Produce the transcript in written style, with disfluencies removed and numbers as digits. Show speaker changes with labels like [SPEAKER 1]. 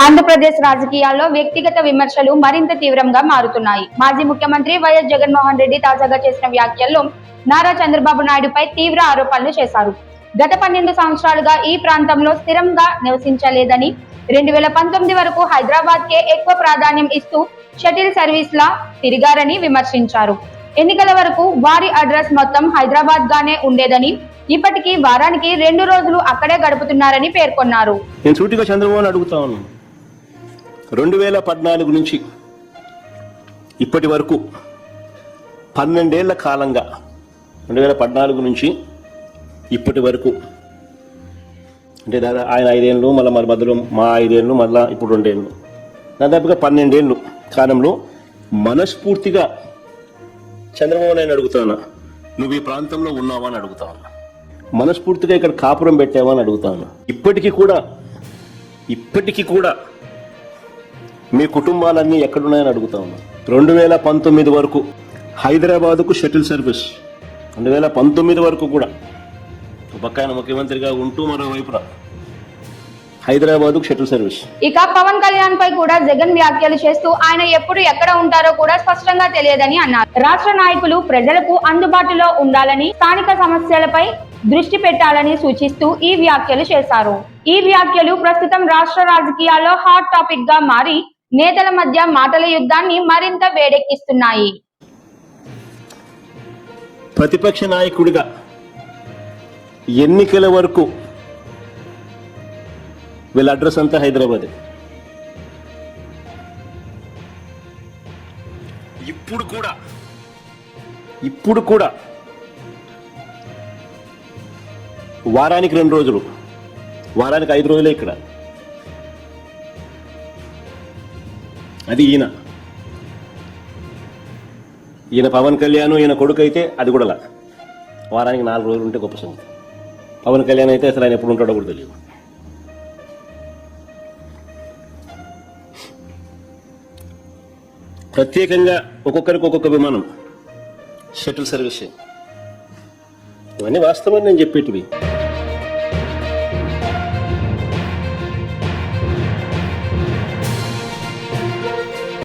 [SPEAKER 1] ఆంధ్రప్రదేశ్ రాజకీయాల్లో వ్యక్తిగత విమర్శలు మరింత తీవ్రంగా మారుతున్నాయి. మాజీ ముఖ్యమంత్రి వైఎస్ జగన్మోహన్ రెడ్డి తాజాగా చేసిన వ్యాఖ్యల్లో నారా చంద్రబాబు నాయుడుపై తీవ్ర ఆరోపణలు చేశారు. గత 12 సంవత్సరాలుగా ఈ ప్రాంతంలో స్థిరంగా నివసించలేదని, 2019 వరకు హైదరాబాద్ కే ఎక్కువ ప్రాధాన్యం ఇస్తూ షటిల్ సర్వీస్ లా తిరిగారని విమర్శించారు. ఎన్నికల వరకు వారి అడ్రస్ మొత్తం హైదరాబాద్ గానే ఉండేదని, ఇప్పటికీ వారానికి 2 రోజులు అక్కడే గడుపుతున్నారని పేర్కొన్నారు.
[SPEAKER 2] నేను సూటిగా చంద్రబాబు అడుగుతా ఉన్నాను. 2014 నుంచి ఇప్పటి వరకు 12 ఏళ్ల కాలంగా, 2014 నుంచి ఇప్పటి వరకు అంటే ఆయన 5 ఏళ్ళు, మళ్ళీ మధ్యలో మా 5 ఏళ్ళు, మళ్ళీ ఇప్పుడు 2 ఏళ్ళు, దాదాపుగా 12 ఏళ్ళు కాలంలో మనస్ఫూర్తిగా చంద్రబాబు నాయుడు అడుగుతాను, నువ్వు ఈ ప్రాంతంలో ఉన్నావా అని అడుగుతా ఉన్నా. మనస్ఫూర్తిగా ఇక్కడ కాపురం పెట్టావా అని అడుగుతా ఉన్నా. ఇప్పటికీ కూడా మీ కుటుంబాలన్నీ ఎక్కడున్నాయని అడుగుతా ఉన్నా. 2019 వరకు హైదరాబాదుకు షటిల్ సర్వీస్, 2019 వరకు కూడా పక్క ఆయన ముఖ్యమంత్రిగా ఉంటూ మరోవైపున హైదరాబాద్కు షటిల్ సర్వీస్.
[SPEAKER 1] ఇక పవన్ కళ్యాణ్ పై కూడా జగన్ వ్యాఖ్యలు చేస్తూ ఆయన ఎప్పుడు ఎక్కడ ఉంటారో కూడా స్పష్టంగా తెలియదని అన్నారు. రాష్ట్ర నాయకులు ప్రజలకు అందుబాటులో ఉండాలని, స్థానిక సమస్యలపై దృష్టి పెట్టాలని సూచిస్తూ ఈ వ్యాఖ్యలు చేశారు. ఈ వ్యాఖ్యలు ప్రస్తుతం రాష్ట్ర రాజకీయాల్లో హాట్ టాపిక్ గా మారి నేతల మధ్య మాటల యుద్ధాన్ని మరింత వేడెక్కిస్తున్నాయి.
[SPEAKER 2] ప్రతిపక్ష నాయకుడిగా ఎన్నికల వరకు వీళ్ళ అడ్రస్ అంతా హైదరాబాద్. ఇప్పుడు కూడా వారానికి 2 రోజులు, వారానికి 5 రోజులే ఇక్కడ. అది ఈయన పవన్ కళ్యాణ్, ఈయన కొడుకు అయితే అది కూడా వారానికి 4 రోజులు ఉంటే గొప్ప సంగతి. పవన్ కళ్యాణ్ అయితే అసలు ఆయన ఎప్పుడు ఉంటాడో కూడా తెలియదు. ప్రత్యేకంగా ఒక్కొక్కరికి ఒక్కొక్క విమానం, షటిల్ సర్వీస్, ఇవన్నీ వాస్తవాన్ని నేను చెప్పేటివి.